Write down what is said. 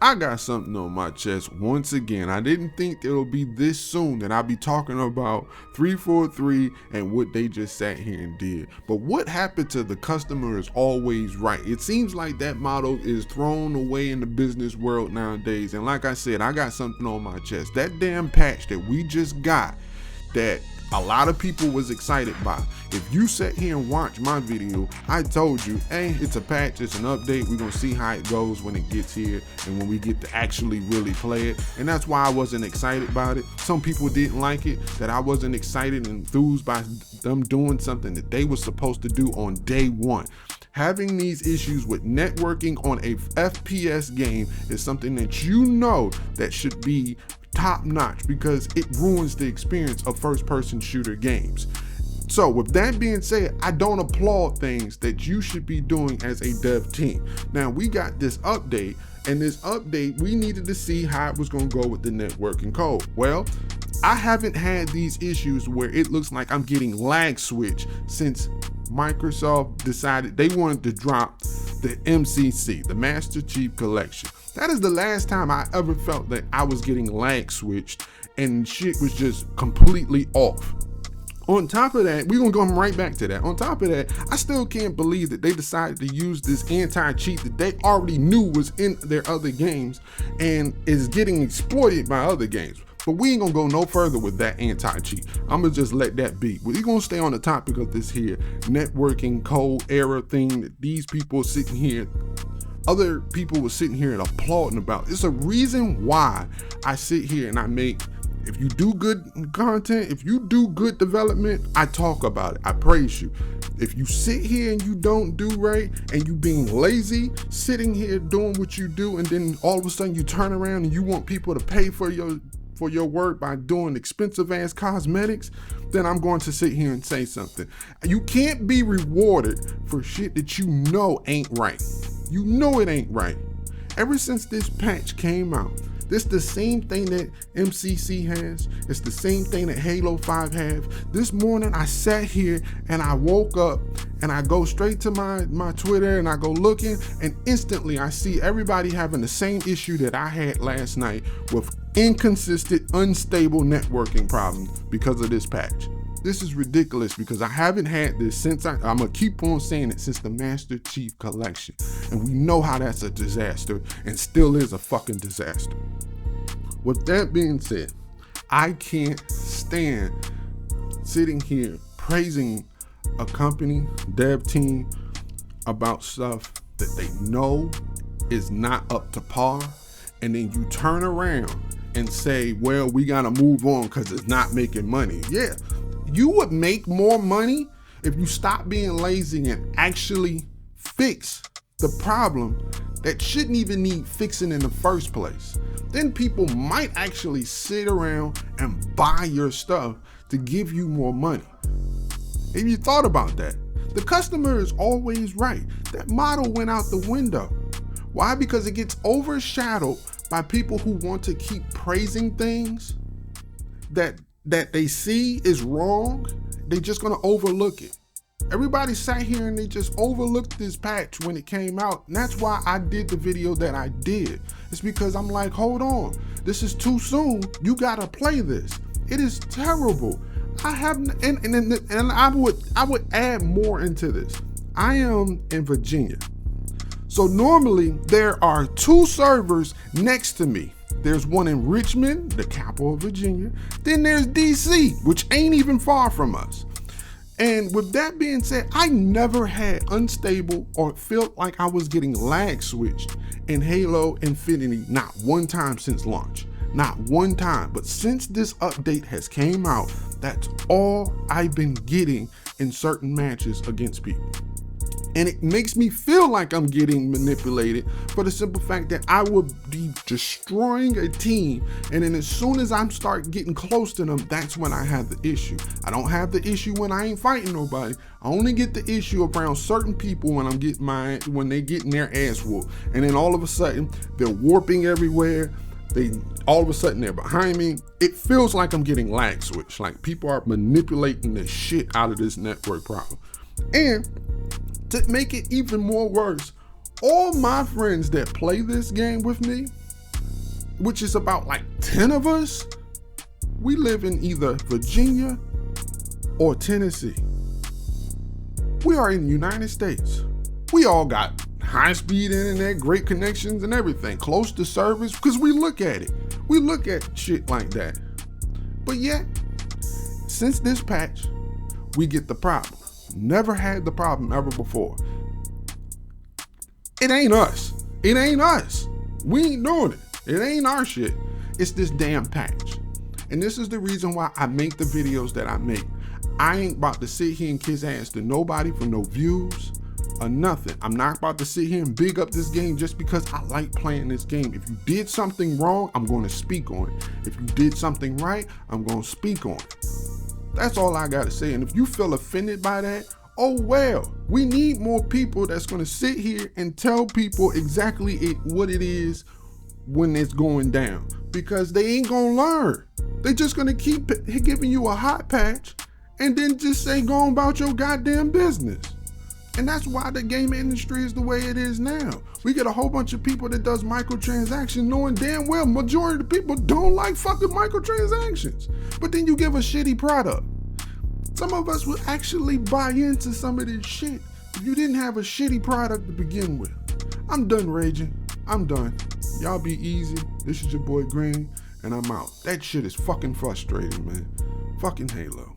I got something on my chest once again. I didn't think it'll be this soon that I'll be talking about 343 and what they just sat here and did. But what happened to the customer is always right. It seems like that motto is thrown away in the business world nowadays. And like I said, I got something on my chest. That damn patch that we just got, that a lot of people was excited by. If you sat here and watch my video, I told you, hey, it's a patch, it's an update. We're gonna see how it goes when it gets here and when we get to actually really play it. And that's why I wasn't excited about it. Some people didn't like it, that I wasn't excited and enthused by them doing something that they were supposed to do on day one. Having these issues with networking on a FPS game is something that you know that should be top notch, because it ruins the experience of first person shooter games. So with that being said, I don't applaud things that you should be doing as a dev team. Now we got this update, and this update, we needed to see how it was going to go with the networking code. Well, I haven't had these issues where it looks like I'm getting lag switch since Microsoft decided they wanted to drop the MCC, the Master Chief Collection. That is the last time I ever felt that I was getting lag switched and shit was just completely off. On top of that, we're gonna go right back to that. On top of that, I still can't believe that they decided to use this anti-cheat that they already knew was in their other games and is getting exploited by other games. But we ain't gonna go no further with that anti-cheat. I'm gonna just let that be. We're gonna stay on the topic of this here networking code error thing that these people sitting here, other people were sitting here and applauding about. It's a reason why I sit here and I make, if you do good content, if you do good development, I talk about it, I praise you. If you sit here and you don't do right and you being lazy, sitting here doing what you do, and then all of a sudden you turn around and you want people to pay for your work by doing expensive ass cosmetics, then I'm going to sit here and say something. You can't be rewarded for shit that you know ain't right. You know it ain't right. Ever since this patch came out, this the same thing that MCC has. It's the same thing that Halo 5 have. This morning I sat here and I woke up and I go straight to my Twitter and I go looking, and instantly I see everybody having the same issue that I had last night with inconsistent, unstable networking problems because of this patch. This is ridiculous because I haven't had this since I'm gonna keep on saying it since the Master Chief Collection. And we know how that's a disaster and still is a fucking disaster. With that being said, I can't stand sitting here praising a company, dev team about stuff that they know is not up to par. And then you turn around and say, well, we gotta move on because it's not making money. Yeah. You would make more money if you stop being lazy and actually fix the problem that shouldn't even need fixing in the first place. Then people might actually sit around and buy your stuff to give you more money. Have you thought about that? The customer is always right. That model went out the window. Why? Because it gets overshadowed by people who want to keep praising things that they see is wrong. They're just gonna overlook it. Everybody sat here and they just overlooked this patch when it came out. And that's why I did the video that I did. It's because I'm like, hold on, this is too soon. You gotta play this. It is terrible. I have, and I would add more into this. I am in Virginia. So normally there are two servers next to me. There's one in Richmond, the capital of Virginia. Then there's DC, which ain't even far from us. And with that being said, I never had unstable or felt like I was getting lag switched in Halo Infinity, not one time since launch. Not one time. But since this update has came out, that's all I've been getting in certain matches against people. And it makes me feel like I'm getting manipulated for the simple fact that I would be destroying a team, and then as soon as I start getting close to them, that's when I have the issue. I don't have the issue when I ain't fighting nobody. I only get the issue around certain people when they getting their ass whooped. And then all of a sudden, they're warping everywhere. All of a sudden they're behind me. It feels like I'm getting lag switched, like people are manipulating the shit out of this network problem. And to make it even more worse, all my friends that play this game with me, which is about like 10 of us, we live in either Virginia or Tennessee. We are in the United States. We all got high-speed internet, great connections and everything, close to service, because we look at it. We look at shit like that. But yet, since this patch, we get the problem. Never had the problem ever before. It ain't us. It ain't us. We ain't doing it. It ain't our shit. It's this damn patch. And this is the reason why I make the videos that I make. I ain't about to sit here and kiss ass to nobody for no views or nothing. I'm not about to sit here and big up this game just because I like playing this game. If you did something wrong, I'm going to speak on it. If you did something right, I'm going to speak on it. That's all I got to say. And if you feel offended by that, oh well. We need more people that's going to sit here and tell people exactly what it is when it's going down, because they ain't going to learn. They just going to keep giving you a hot patch and then just say go on about your goddamn business. And that's why the game industry is the way it is now. We get a whole bunch of people that does microtransactions knowing damn well majority of the people don't like fucking microtransactions. But then you give a shitty product. Some of us would actually buy into some of this shit if you didn't have a shitty product to begin with. I'm done raging. I'm done. Y'all be easy. This is your boy Green, and I'm out. That shit is fucking frustrating, man. Fucking Halo.